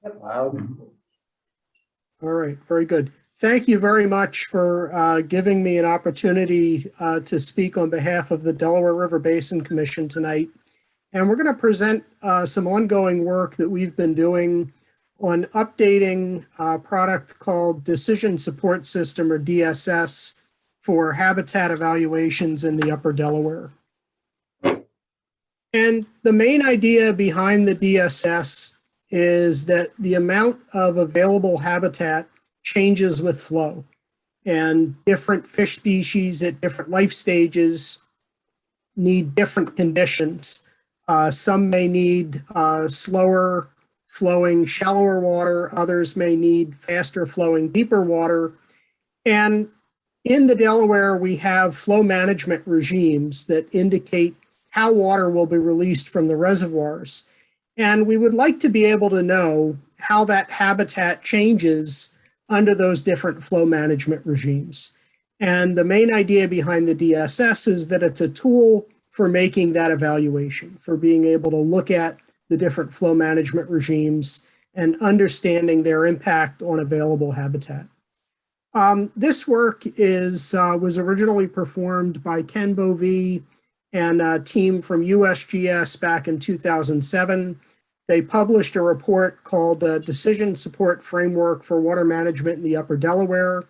Yep, I'll All right, very good. Thank you very much for giving me an opportunity to speak on behalf of the Delaware River Basin Commission tonight. And we're going to present some ongoing work that we've been doing on updating a product called Decision Support System, or DSS, for habitat evaluations in the Upper Delaware. And the main idea behind the DSS is that the amount of available habitat changes with flow, and different fish species at different life stages need different conditions. Some may need slower flowing, shallower water. Others may need faster flowing, deeper water. And in the Delaware, we have flow management regimes that indicate how water will be released from the reservoirs. And we would like to be able to know how that habitat changes under those different flow management regimes. And the main idea behind the DSS is that it's a tool for making that evaluation, for being able to look at the different flow management regimes and understanding their impact on available habitat. This work was originally performed by Ken Bovee and a team from USGS back in 2007. They published a report called Decision Support Framework for Water Management in the Upper Delaware.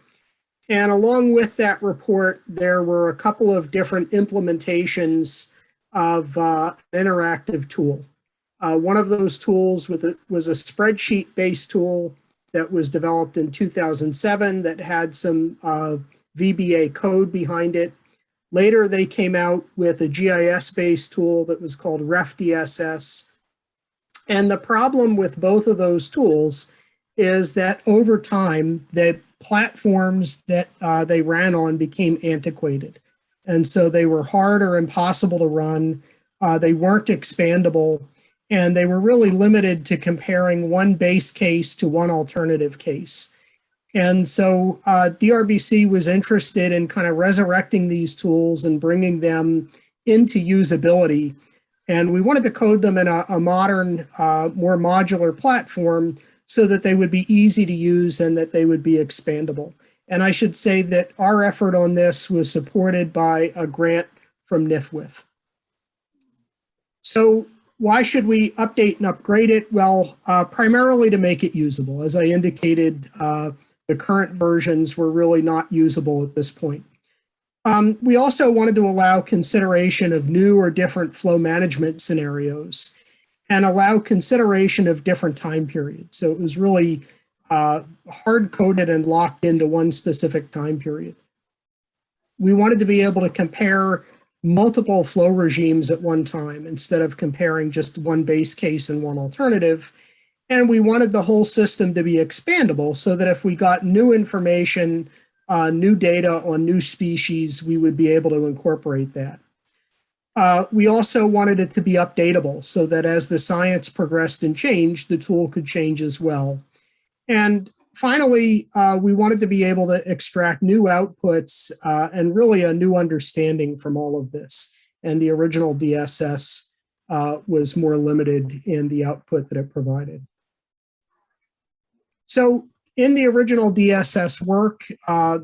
And along with that report, there were a couple of different implementations of an interactive tool. One of those tools was a spreadsheet-based tool that was developed in 2007 that had some VBA code behind it. Later, they came out with a GIS-based tool that was called RefDSS. And the problem with both of those tools is that over time, the platforms that they ran on became antiquated. And so they were hard or impossible to run. They weren't expandable. And they were really limited to comparing one base case to one alternative case. And so DRBC was interested in kind of resurrecting these tools and bringing them into usability. And we wanted to code them in a modern, more modular platform so that they would be easy to use and that they would be expandable. And I should say that our effort on this was supported by a grant from NIFWIF. So why should we update and upgrade it? Well, primarily to make it usable. As I indicated, the current versions were really not usable at this point. We also wanted to allow consideration of new or different flow management scenarios and allow consideration of different time periods. So it was really hard-coded and locked into one specific time period. We wanted to be able to compare multiple flow regimes at one time instead of comparing just one base case and one alternative. And we wanted the whole system to be expandable so that if we got new information, new data on new species, we would be able to incorporate that. We also wanted it to be updatable so that as the science progressed and changed, the tool could change as well. And finally, we wanted to be able to extract new outputs and really a new understanding from all of this. And the original DSS was more limited in the output that it provided. So in the original DSS work,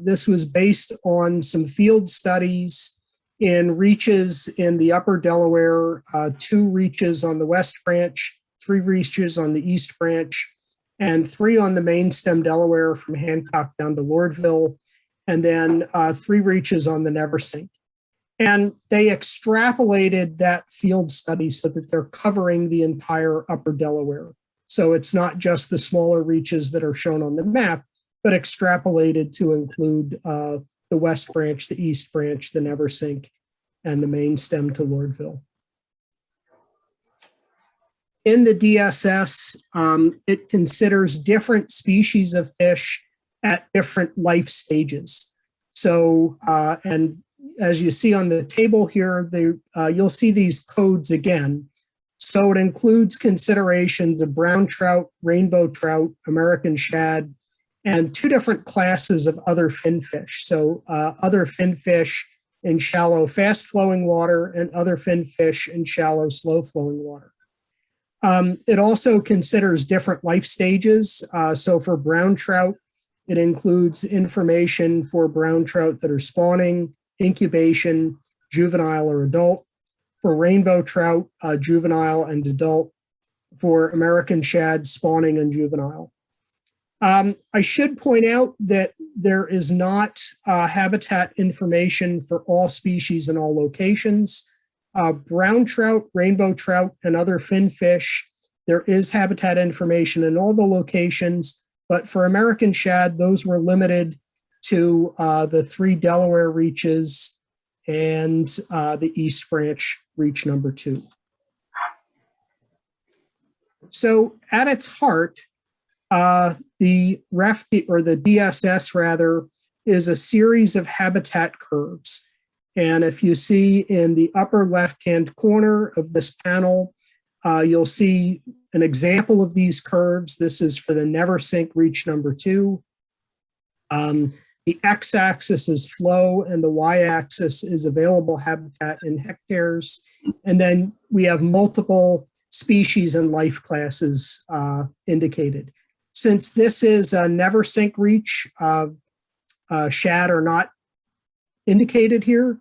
this was based on some field studies in reaches in the Upper Delaware, 2 reaches on the West Branch, 3 reaches on the East Branch, and 3 on the main stem Delaware from Hancock down to Lordville, and then 3 reaches on the Neversink. And they extrapolated that field study so that they're covering the entire Upper Delaware. So it's not just the smaller reaches that are shown on the map, but extrapolated to include the West Branch, the East Branch, the Neversink, and the main stem to Lordville. In the DSS, it considers different species of fish at different life stages. So, and as you see on the table here, you'll see these codes again. So it includes considerations of brown trout, rainbow trout, American shad, and 2 different classes of other finfish. So other finfish in shallow, fast-flowing water and other finfish in shallow, slow-flowing water. It also considers different life stages. So for brown trout, it includes information for brown trout that are spawning, incubation, juvenile or adult. For rainbow trout, juvenile and adult. For American shad, spawning and juvenile. I should point out that there is not habitat information for all species in all locations. Brown trout, rainbow trout, and other finfish, there is habitat information in all the locations, but for American shad, those were limited to the 3 Delaware reaches and the East Branch reach number 2. So at its heart, the DSS rather, is a series of habitat curves. And if you see in the upper left-hand corner of this panel, you'll see an example of these curves. This is for the never sink reach number 2. The x-axis is flow and the y-axis is available habitat in hectares. And then we have multiple species and life classes indicated. Since this is a never sink reach, shad are not indicated here.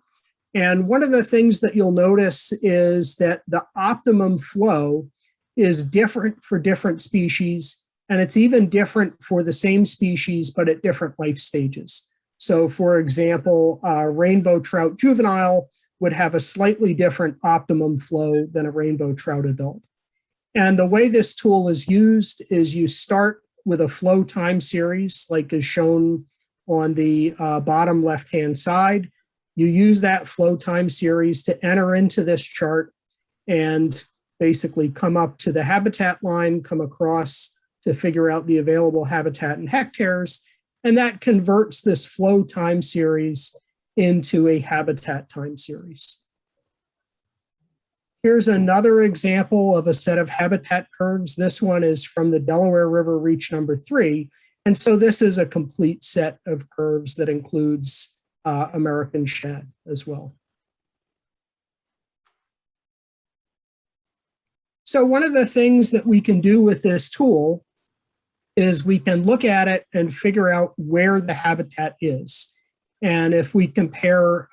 And one of the things that you'll notice is that the optimum flow is different for different species, and it's even different for the same species, but at different life stages. So for example, rainbow trout juvenile would have a slightly different optimum flow than a rainbow trout adult. And the way this tool is used is you start with a flow time series, like is shown on the bottom left-hand side. You use that flow time series to enter into this chart and basically come up to the habitat line, come across to figure out the available habitat in hectares, and that converts this flow time series into a habitat time series. Here's another example of a set of habitat curves. This one is from the Delaware River reach number 3. And so this is a complete set of curves that includes American shad as well. So one of the things that we can do with this tool is we can look at it and figure out where the habitat is. And if we compare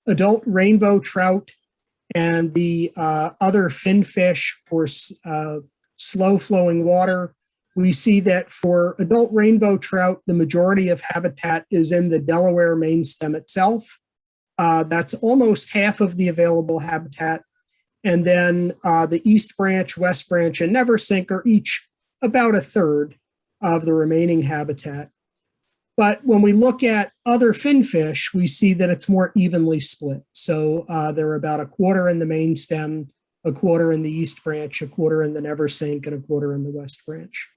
adult rainbow trout and the other finfish for slow flowing water, we see that for adult rainbow trout, the majority of habitat is in the Delaware main stem itself. That's almost half of the available habitat. And then the East Branch, West Branch, and Never Sink are each about a third of the remaining habitat. But when we look at other finfish, we see that it's more evenly split. So they're about a quarter in the main stem, a quarter in the East Branch, a quarter in the Never Sink, and a quarter in the West Branch.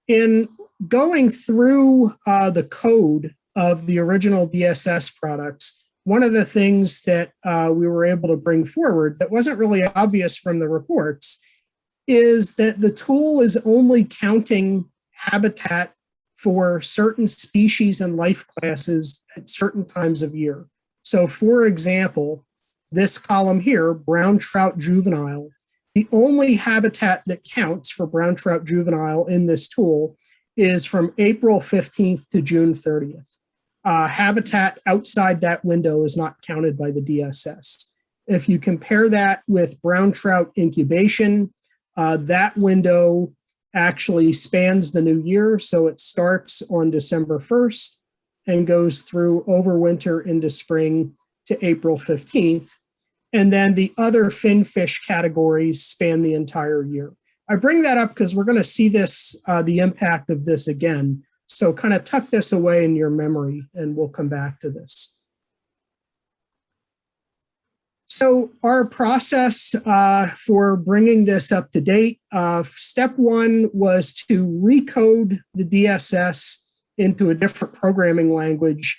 In going through the code of the original DSS products, one of the things that we were able to bring forward that wasn't really obvious from the reports is that the tool is only counting habitat for certain species and life classes at certain times of year. So for example, this column here, brown trout juvenile, the only habitat that counts for brown trout juvenile in this tool is from April 15th to June 30th. Habitat outside that window is not counted by the DSS. If you compare that with brown trout incubation, that window actually spans the new year. So it starts on December 1st and goes through overwinter into spring to April 15th. And then the other finfish categories span the entire year. I bring that up because we're going to see this, the impact of this again. So kind of tuck this away in your memory and we'll come back to this. So our process for bringing this up to date, step one was to recode the DSS into a different programming language.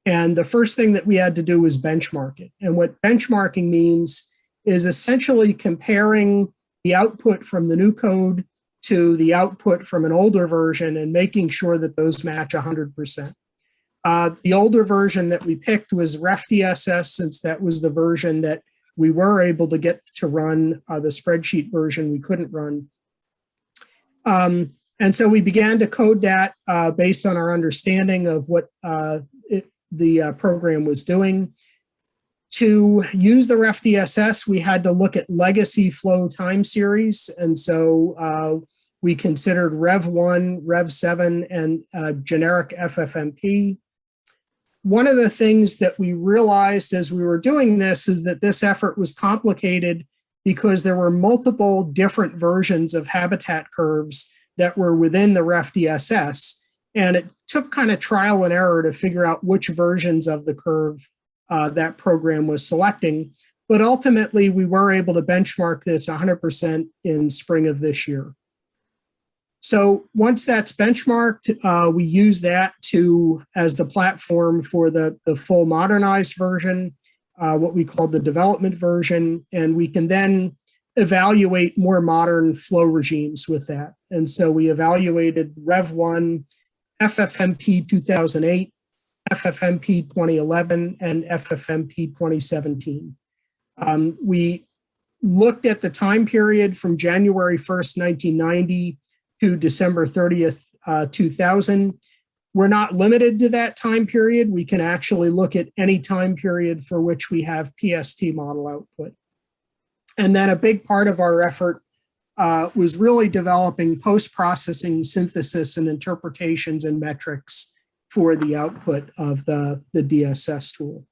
And the first thing that we had to do was benchmark it. And what benchmarking means is essentially comparing the output from the new code to the output from an older version and making sure that those match 100%. The older version that we picked was RefDSS, since that was the version that we were able to get to run the spreadsheet version we couldn't run. And so we began to code that based on our understanding of what the program was doing. To use the RefDSS, we had to look at legacy flow time series. And so we considered Rev1, Rev7, and generic FFmpeg. One of the things that we realized as we were doing this is that this effort was complicated because there were multiple different versions of habitat curves that were within the RefDSS. And it took kind of trial and error to figure out which versions of the curve that program was selecting. But ultimately, we were able to benchmark this 100% in spring of this year. So once that's benchmarked, we use that as the platform for the full modernized version, what we call the development version, and we can then evaluate more modern flow regimes with that. And so we evaluated Rev1, FFmpeg 2008, FFmpeg 2011, and FFmpeg 2017. We looked at the time period from January 1st, 1990 to December 30th, 2000. We're not limited to that time period. We can actually look at any time period for which we have PST model output. And then a big part of our effort was really developing post-processing synthesis and interpretations and metrics for the output of the DSS tool.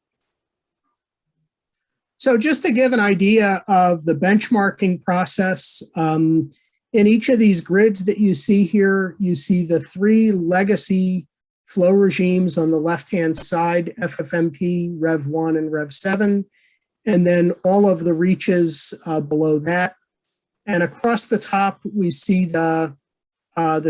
So just to give an idea of the benchmarking process, in each of these grids that you see here, you see the three legacy flow regimes on the left-hand side, FFmpeg, Rev1, and Rev7, and then all of the reaches below that. And across the top, we see the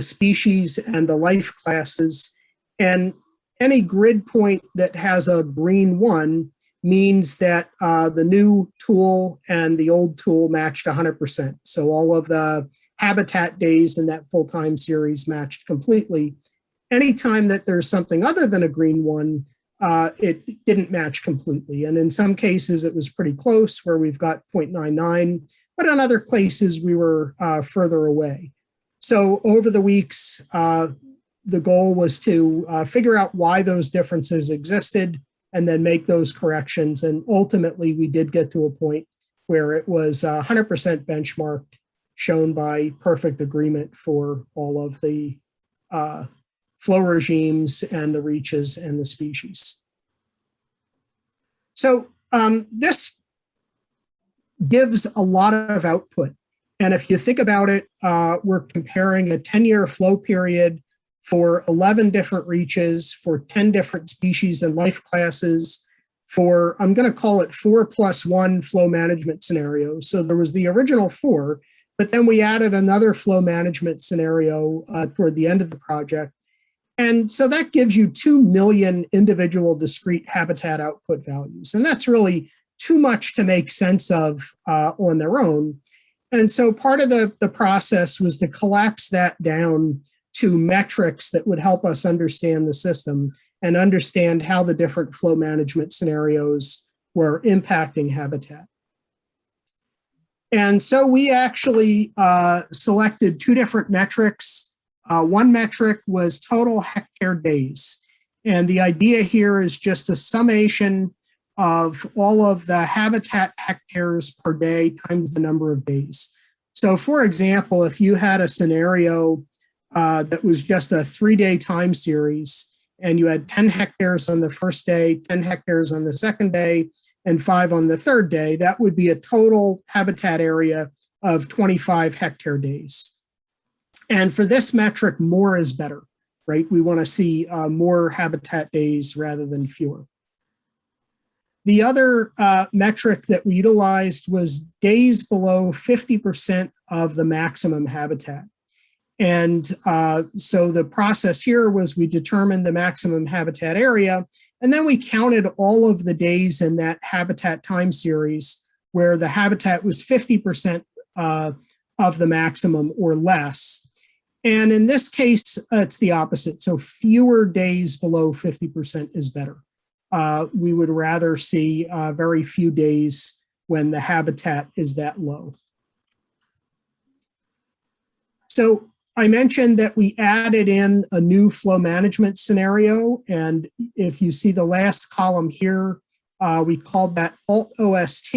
species and the life classes. And any grid point that has a green 1 means that the new tool and the old tool matched 100%. So all of the habitat days in that full-time series matched completely. Anytime that there's something other than a green 1, it didn't match completely. And in some cases, it was pretty close, where we've got 0.99, but in other places, we were further away. So over the weeks, the goal was to figure out why those differences existed and then make those corrections. And ultimately, we did get to a point where it was 100% benchmarked, shown by perfect agreement for all of the flow regimes and the reaches and the species. So this gives a lot of output. And if you think about it, we're comparing a 10-year flow period for 11 different reaches, for 10 different species and life classes, for, I'm going to call it 4+1 flow management scenarios. So there was the original 4, but then we added another flow management scenario toward the end of the project. And so that gives you 2 million individual discrete habitat output values. And that's really too much to make sense of on their own. And so part of the process was to collapse that down to metrics that would help us understand the system and understand how the different flow management scenarios were impacting habitat. And so we actually selected 2 different metrics. One metric was total hectare days. And the idea here is just a summation of all of the habitat hectares per day times the number of days. So for example, if you had a scenario that was just a 3-day time series, and you had 10 hectares on the first day, 10 hectares on the second day, and 5 on the third day, that would be a total habitat area of 25 hectare days. And for this metric, more is better, right? We want to see more habitat days rather than fewer. The other metric that we utilized was days below 50% of the maximum habitat. And so the process here was we determined the maximum habitat area, and then we counted all of the days in that habitat time series where the habitat was 50% of the maximum or less. And in this case, it's the opposite. So fewer days below 50% is better. We would rather see very few days when the habitat is that low. So I mentioned that we added in a new flow management scenario. And if you see the last column here, we called that Alt-OST.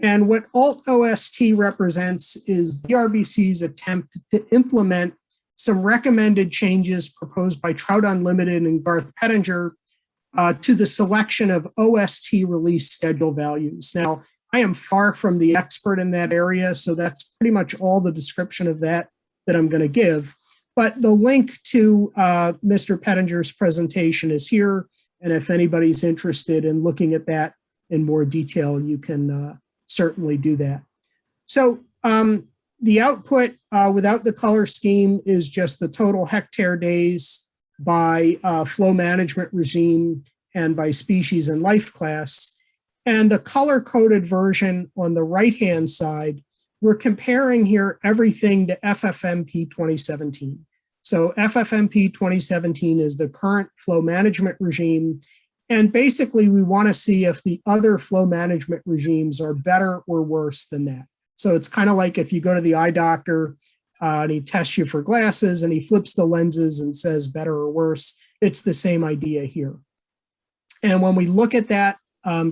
And what Alt-OST represents is DRBC's attempt to implement some recommended changes proposed by Trout Unlimited and Garth Pettinger to the selection of OST release schedule values. Now, I am far from the expert in that area, so that's pretty much all the description of that I'm going to give. But the link to Mr. Pettinger's presentation is here, and if anybody's interested in looking at that in more detail, you can certainly do that. So the output without the color scheme is just the total hectare days by flow management regime and by species and life class. And the color-coded version on the right-hand side, we're comparing here everything to FFmpeg 2017. So FFmpeg 2017 is the current flow management regime. And basically, we want to see if the other flow management regimes are better or worse than that. So it's kind of like if you go to the eye doctor and he tests you for glasses and he flips the lenses and says better or worse. It's the same idea here. And when we look at that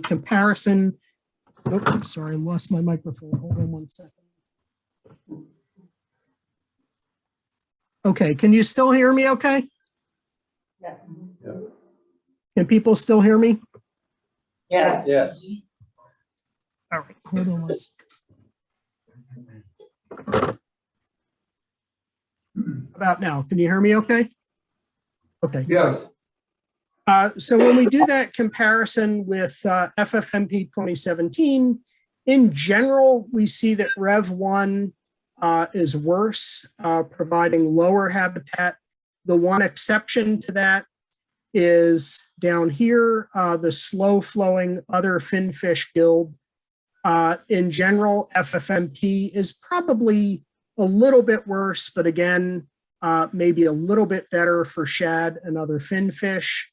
comparison, oh, sorry, I lost my microphone. Hold on one second. Okay, can you still hear me okay? Yeah. Can people still hear me? Yes. Yes. All right, hold on one second. About now, can you hear me okay? Okay. Yes. So when we do that comparison with FFmpeg 2017, in general, we see that Rev 1 is worse, providing lower habitat. The one exception to that is down here, the slow-flowing other finfish guild. In general, FFMP is probably a little bit worse, but again, maybe a little bit better for shad and other finfish.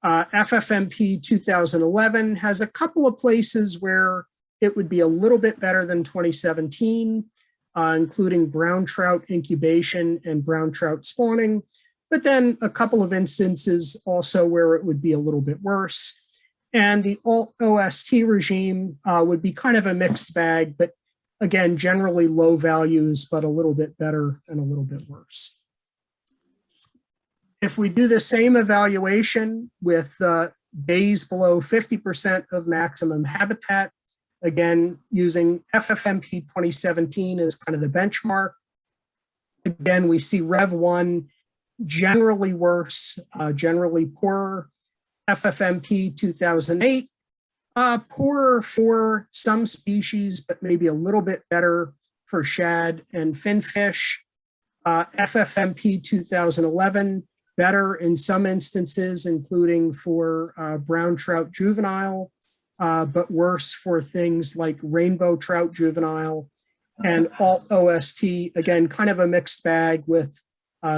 FFMP 2011 has a couple of places where it would be a little bit better than 2017, including brown trout incubation and brown trout spawning, but then a couple of instances also where it would be a little bit worse. And the Alt-OST regime would be kind of a mixed bag, but again, generally low values, but a little bit better and a little bit worse. If we do the same evaluation with days below 50% of maximum habitat, again, using FFmpeg 2017 as kind of the benchmark, again, we see Rev 1 generally worse, generally poorer. FFmpeg 2008, poorer for some species, but maybe a little bit better for shad and finfish. FFmpeg 2011, better in some instances, including for brown trout juvenile, but worse for things like rainbow trout juvenile. And Alt-OST, again, kind of a mixed bag with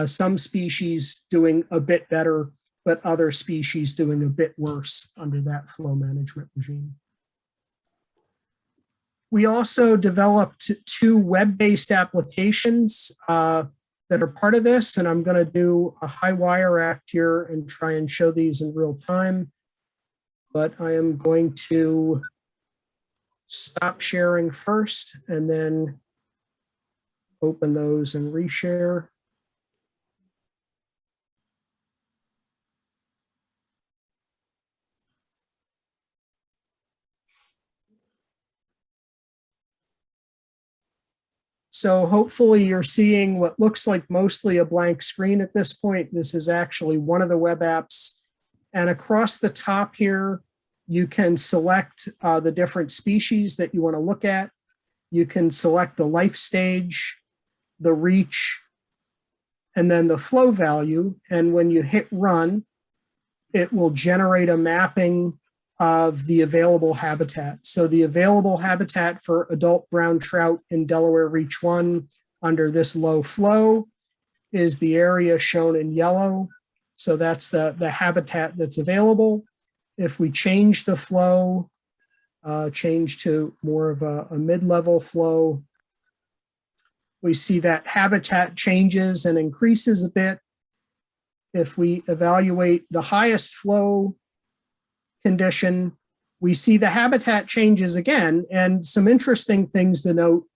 some species doing a bit better, but other species doing a bit worse under that flow management regime. We also developed two web-based applications that are part of this, and I'm going to do a high wire act here and try and show these in real time. But I am going to stop sharing first and then open those and reshare. So hopefully you're seeing what looks like mostly a blank screen at this point. This is actually one of the web apps. And across the top here, you can select the different species that you want to look at. You can select the life stage, the reach, and then the flow value. And when you hit run, it will generate a mapping of the available habitat. So the available habitat for adult brown trout in Delaware Reach 1 under this low flow is the area shown in yellow. So that's the habitat that's available. If we change the flow change to more of a mid-level flow. We see that habitat changes and increases a bit. If we evaluate the highest flow condition, we see the habitat changes again, and some interesting things to note.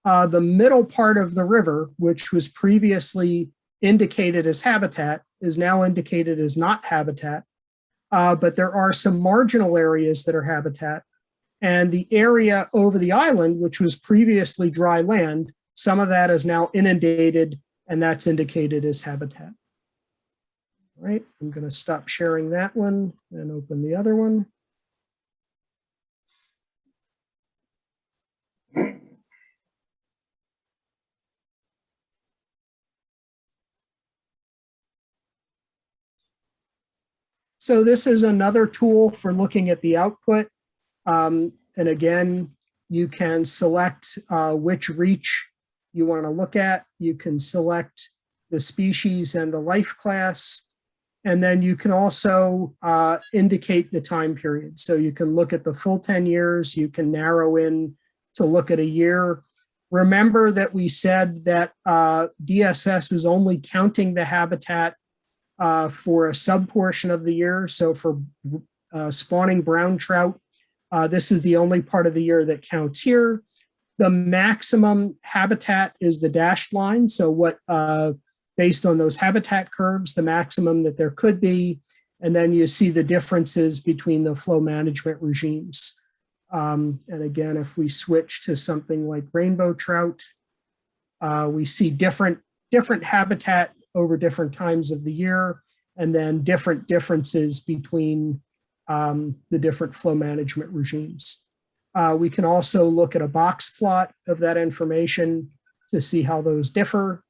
The middle part of the river, which was previously indicated as habitat, is now indicated as not habitat. But there are some marginal areas that are habitat. And the area over the island, which was previously dry land, some of that is now inundated, and that's indicated as habitat. All right, I'm going to stop sharing that one and open the other one. So this is another tool for looking at the output. And again, you can select which reach you want to look at. You can select the species and the life class. And then you can also indicate the time period. So you can look at the full 10 years. You can narrow in to look at a year. Remember that we said that DSS is only counting the habitat for a subportion of the year. So for spawning brown trout, this is the only part of the year that counts here. The maximum habitat is the dashed line. So what, based on those habitat curves, the maximum that there could be. And then you see the differences between the flow management regimes. And again, if we switch to something like rainbow trout, we see different habitat over different times of the year, and then different differences between the different flow management regimes. We can also look at a box plot of that information to see how those differ.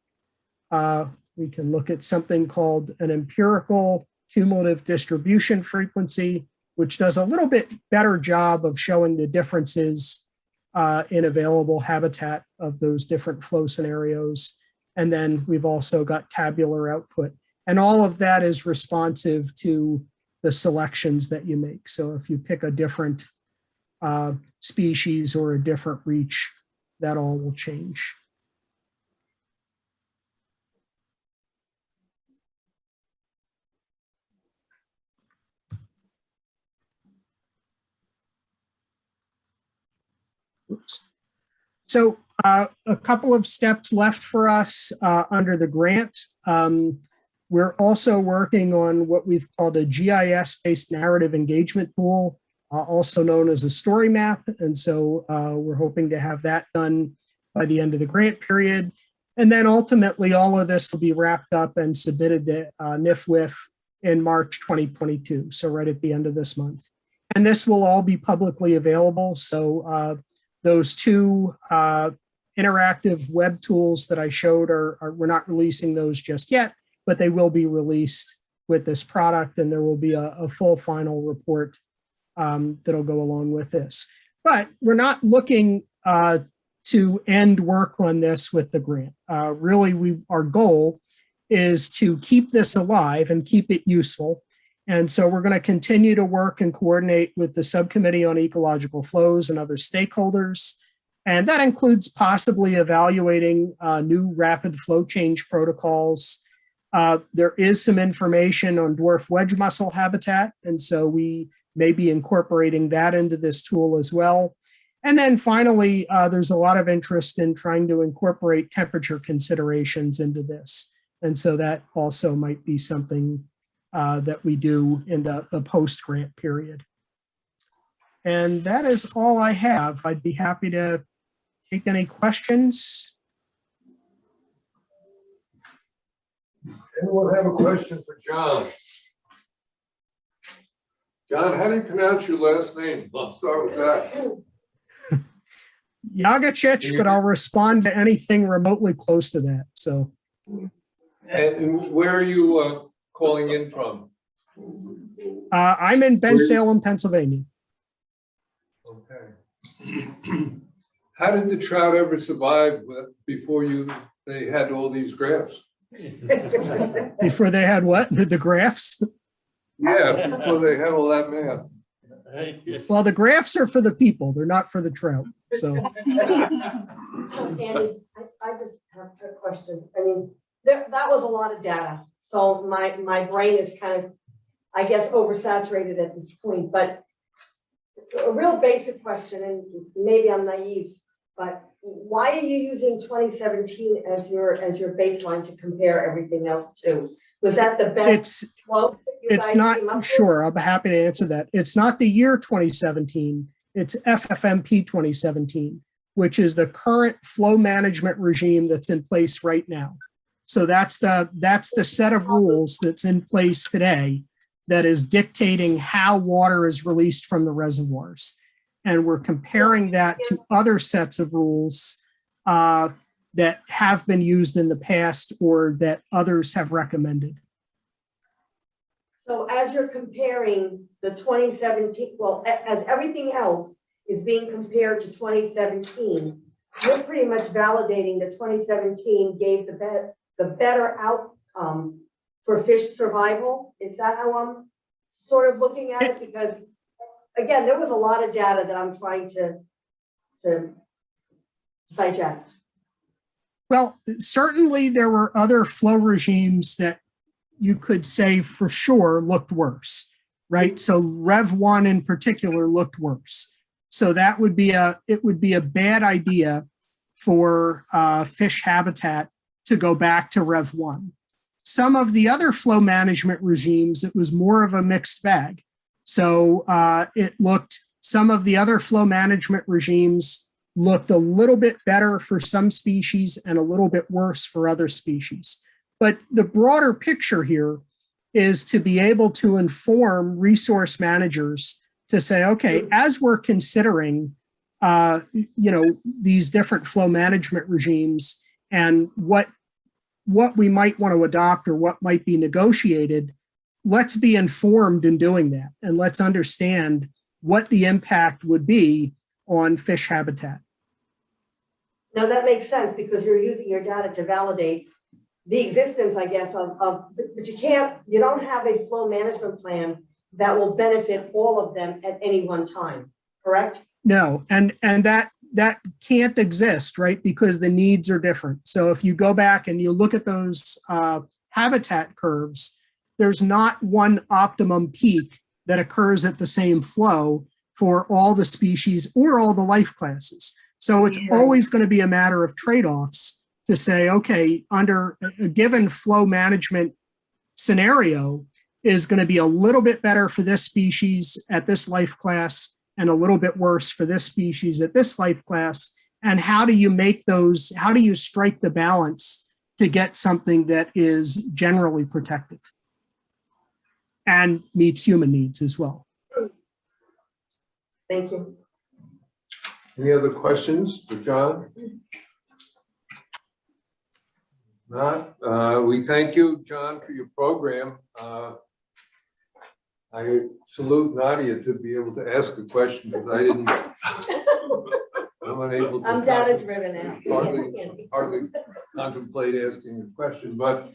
We can look at something called an empirical cumulative distribution frequency, which does a little bit better job of showing the differences in available habitat of those different flow scenarios. And then we've also got tabular output. And all of that is responsive to the selections that you make. So if you pick a different species or a different reach, that all will change. Oops. So a couple of steps left for us under the grant. We're also working on what we've called a GIS-based narrative engagement tool, also known as a story map. And so we're hoping to have that done by the end of the grant period. And then ultimately, all of this will be wrapped up and submitted to NIFWIF in March 2022, so right at the end of this month. And this will all be publicly available. So those two interactive web tools that I showed we're not releasing those just yet, but they will be released with this product, and there will be a full final report that'll go along with this. But we're not looking to end work on this with the grant. Really, our goal is to keep this alive and keep it useful. And so we're going to continue to work and coordinate with the Subcommittee on Ecological Flows and other stakeholders. And that includes possibly evaluating new rapid flow change protocols. There is some information on dwarf wedge mussel habitat, and so we may be incorporating that into this tool as well. And then finally, there's a lot of interest in trying to incorporate temperature considerations into this. And so that also might be something that we do in the post-grant period. And that is all I have. I'd be happy to take any questions. Anyone have a question for John? John, how do you pronounce your last name? Let's start with that. Yagecic, but I'll respond to anything remotely close to that. So, and where are you calling in from? I'm in Bensalem, Pennsylvania. Okay. How did the trout ever survive before they had all these graphs? Before they had what? The graphs? Yeah, before they had all that math. Well, the graphs are for the people. They're not for the trout. So So, Andy, I just have a question. I mean, that was a lot of data. So my brain is kind of, I guess, oversaturated at this point, but a real basic question, and maybe I'm naive, but why are you using 2017 as your baseline to compare everything else to? Was that the best slope that you it's guys not came up with? sure. I'm happy to answer that. It's not the year 2017. It's FFMP 2017, which is the current flow management regime that's in place right now. So that's the set of rules that's in place today that is dictating how water is released from the reservoirs. And we're comparing that to other sets of rules that have been used in the past or that others have recommended. So as you're comparing the 2017, well, as everything else is being compared to 2017, you're pretty much validating that 2017 gave the better outcome for fish survival. Is that how I'm sort of looking at it? Because again, there was a lot of data that I'm trying to digest. Well, certainly there were other flow regimes that you could say for sure looked worse, right? So Rev 1 in particular looked worse. So that would be it would be a bad idea for fish habitat to go back to Rev 1. Some of the other flow management regimes, it was more of a mixed bag. So some of the other flow management regimes looked a little bit better for some species and a little bit worse for other species. But the broader picture here is to be able to inform resource managers to say, okay, as we're considering, these different flow management regimes and what we might want to adopt or what might be negotiated, let's be informed in doing that. And let's understand what the impact would be on fish habitat. Now that makes sense because you're using your data to validate the existence, I guess, but you don't have a flow management plan that will benefit all of them at any one time, correct? No, and that can't exist, right? Because the needs are different. So if you go back and you look at those habitat curves, there's not one optimum peak that occurs at the same flow for all the species or all the life classes. So it's always going to be a matter of trade-offs to say, okay, under a given flow management scenario is going to be a little bit better for this species at this life class and a little bit worse for this species at this life class. And how do you strike the balance to get something that is generally protective and meets human needs as well? Thank you. Any other questions for John? Not. We thank you, John, for your program. I salute Nadia to be able to ask a question because I'm unable to. I'm data driven now. Hardly contemplate asking a question, but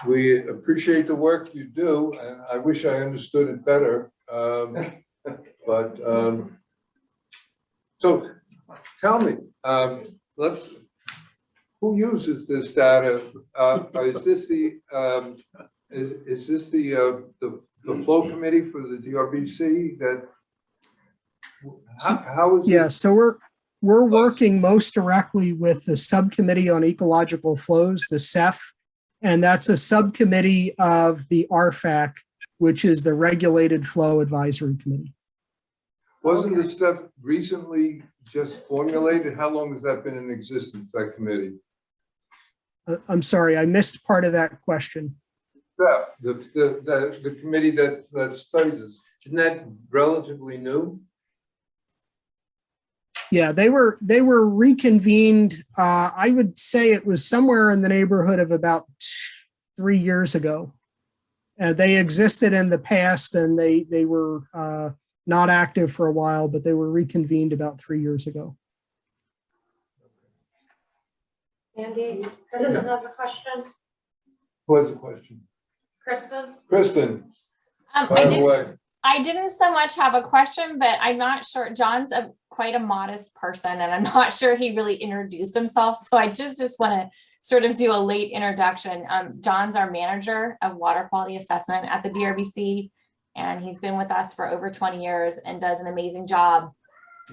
we appreciate the work you do, and I wish I understood it better. So tell me, who uses this data? Is this the flow committee for the DRBC? How is Yeah, it? so we're working most directly with the Subcommittee on Ecological Flows, the CEF, and that's a subcommittee of the RFAC, which is the Regulated Flow Advisory Committee. Wasn't this stuff recently just formulated? How long has that been in existence, that committee? I'm sorry, I missed part of that question. Yeah, the committee that studies this, isn't that relatively new? Yeah, they were reconvened. I would say it was somewhere in the neighborhood of about 3 years ago. They existed in the past, and they were not active for a while, but they were reconvened about 3 years ago. Andy, Kristen has a question. Who has a question? Kristen? Kristen, I by the did. way. I didn't so much have a question, but I'm not sure. John's quite a modest person, and I'm not sure he really introduced himself. So I just want to sort of do a late introduction. John's our manager of water quality assessment at the DRBC, and he's been with us for over 20 years and does an amazing job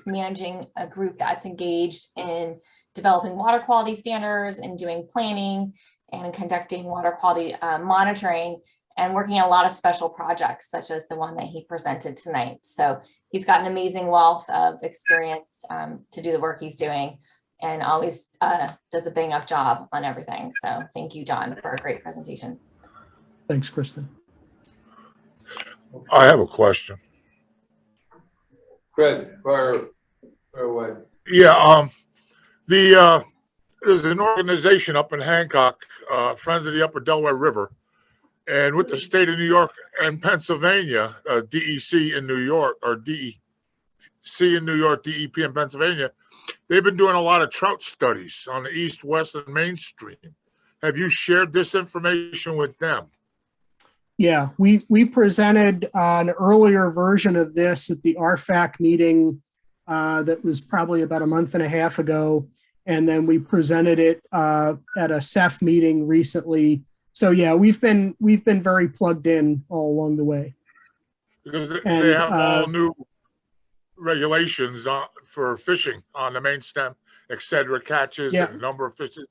managing a group that's engaged in developing water quality standards and doing planning and conducting water quality monitoring and working on a lot of special projects, such as the one that he presented tonight. So he's got an amazing wealth of experience to do the work he's doing, and always does a bang up job on everything. So thank you, John, for a great presentation. Thanks, Kristen. I have a question. Fred, fire away. Yeah, there's an organization up in Hancock, Friends of the Upper Delaware River, and with the state of New York and Pennsylvania, DEC in New York, or DEC in New York, DEP in Pennsylvania, they've been doing a lot of trout studies on the east, west, and main stream. Have you shared this information with them? Yeah, we presented an earlier version of this at the RFAC meeting that was probably about a month and a half ago. And then we presented it at a CEF meeting recently. So yeah, we've been very plugged in all along the way. Because they And, have all new regulations for fishing on the main stem, et cetera, catches Yeah. and number of fishes.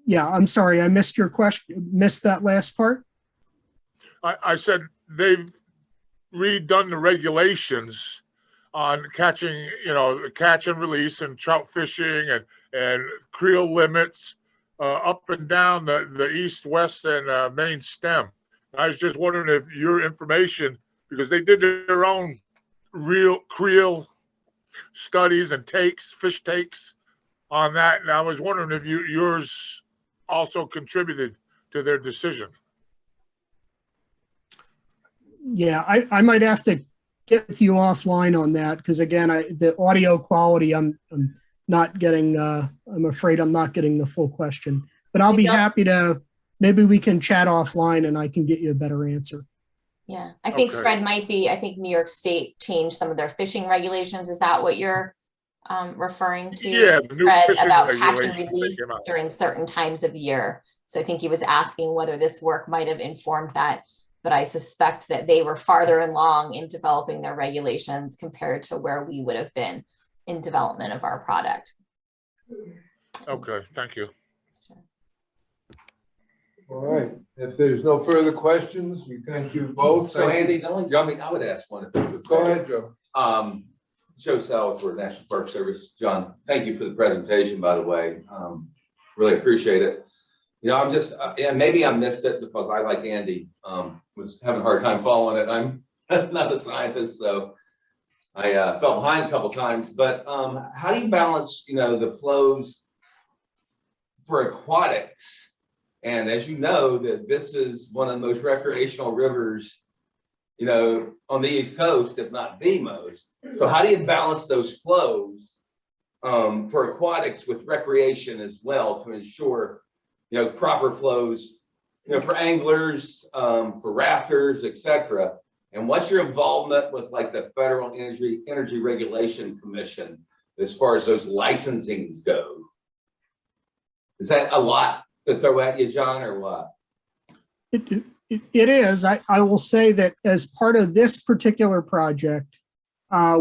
Yeah, I'm sorry, I missed your question, missed that last part. I said they've redone the regulations on catching, catch and release and trout fishing and creel limits up and down the east, west, and main stem. I was just wondering if your information, because they did their own real creel studies and fish takes on that, and I was wondering if yours also contributed to their decision. Yeah, I might have to get with you offline on that, because again, the audio quality, I'm not getting, I'm afraid I'm not getting the full question, but I'll be happy to, maybe we can chat offline and I can get you a better answer. Yeah, I think Okay. Fred might be, I think New York State changed some of their fishing regulations. Is that what you're referring to? Yeah, the new Fred, fishing about catch and regulations that release came out. during certain times of year. So I think he was asking whether this work might have informed that, but I suspect that they were farther along in developing their regulations compared to where we would have been in development of our product. Okay, thank you. All right, if there's no further questions, we thank you both. So Thank you. Andy, the only, I would ask one if this was. Go ahead, Joe. Joe Sell for National Park Service. John, thank you for the presentation, by the way. Really appreciate it. I'm just, and maybe I missed it because I, like Andy, was having a hard time following it. I'm not a scientist, so I fell behind a couple times. But how do you balance, the flows for aquatics? And as you know, that this is one of the most recreational rivers, on the East Coast, if not the most. So how do you balance those flows for aquatics with recreation as well to ensure, proper flows, for anglers, for rafters, etc. And what's your involvement with like the Federal Energy Regulation Commission as far as those licensings go? Is that a lot to throw at you, John, or what? It is. I will say that as part of this particular project,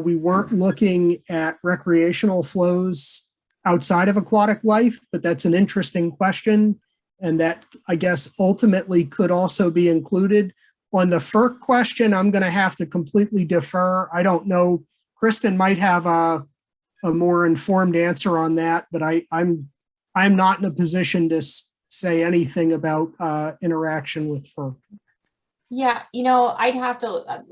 we weren't looking at recreational flows outside of aquatic life, but that's an interesting question. And that, I guess, ultimately could also be included. On the FERC question, I'm going to have to completely defer. I don't know. Kristen might have a more informed answer on that, but I'm not in a position to say anything about interaction with FERC. Yeah, I'd have to,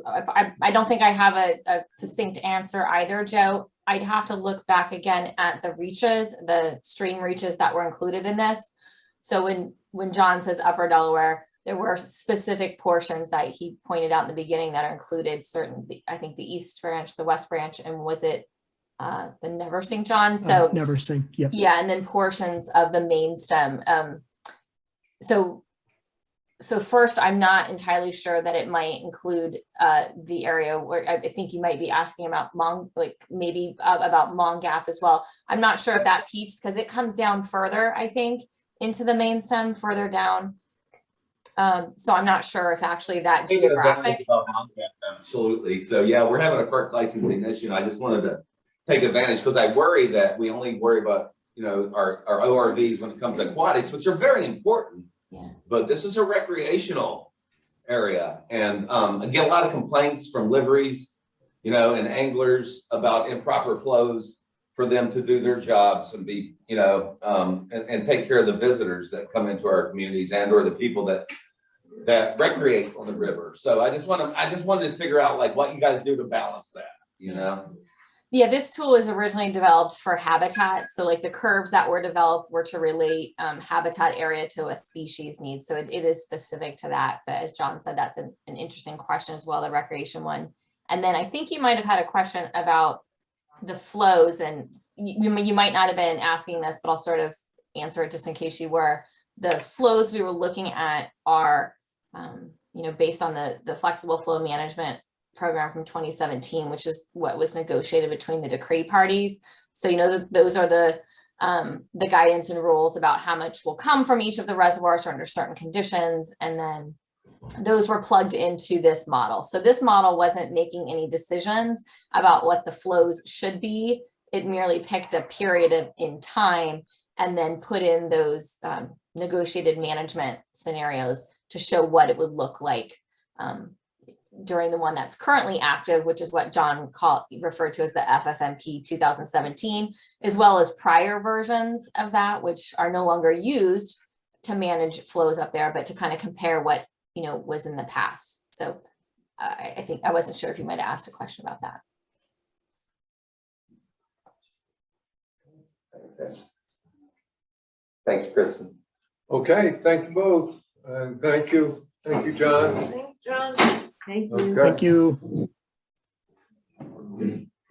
I don't think I have a succinct answer either, Joe. I'd have to look back again at the reaches, the stream reaches that were included in this. So when John says Upper Delaware, there were specific portions that he pointed out in the beginning that are included, I think the East Branch, the West Branch, and was it the Never Sink, John? So Never Sink, yep. Yeah, and then portions of the main stem. So so first, I'm not entirely sure that it might include the area where I think you might be asking about maybe about Long Gap as well. I'm not sure if that piece, because it comes down further, I think, into the main stem further down. So I'm not sure if actually that geographic. Absolutely. So yeah, we're having a park licensing issue. I just wanted to take advantage because I worry that we only worry about, our ORVs when it comes to aquatics, which are very important. Yeah. But this is a recreational area. And I get a lot of complaints from liveries, and anglers about improper flows for them to do their jobs and be, and take care of the visitors that come into our communities and or the people that recreate on the river. So I just wanted to figure out like what you guys do to balance that, Yeah, this tool was originally developed for habitat. So like the curves that were developed were to relate habitat area to a species need. So it is specific to that. But as John said, that's an interesting question as well, the recreation one. And then I think you might have had a question about the flows, and you might not have been asking this, but I'll sort of answer it just in case you were. The flows we were looking at are, based on the flexible flow management program from 2017, which is what was negotiated between the decree parties. So, those are the guidance and rules about how much will come from each of the reservoirs or under certain conditions. And then those were plugged into this model. So this model wasn't making any decisions about what the flows should be. It merely picked a period in time and then put in those negotiated management scenarios to show what it would look like during the one that's currently active, which is what John referred to as the FFMP 2017, as well as prior versions of that, which are no longer used to manage flows up there, but to kind of compare what was in the past. So I think I wasn't sure if you might have asked a question about that. Thanks, Kristen. Okay, thank you both. And thank you, John. Thanks, John. Thank you. Okay. Thank you.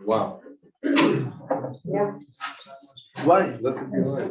Wow. Yeah. Right, look at the line.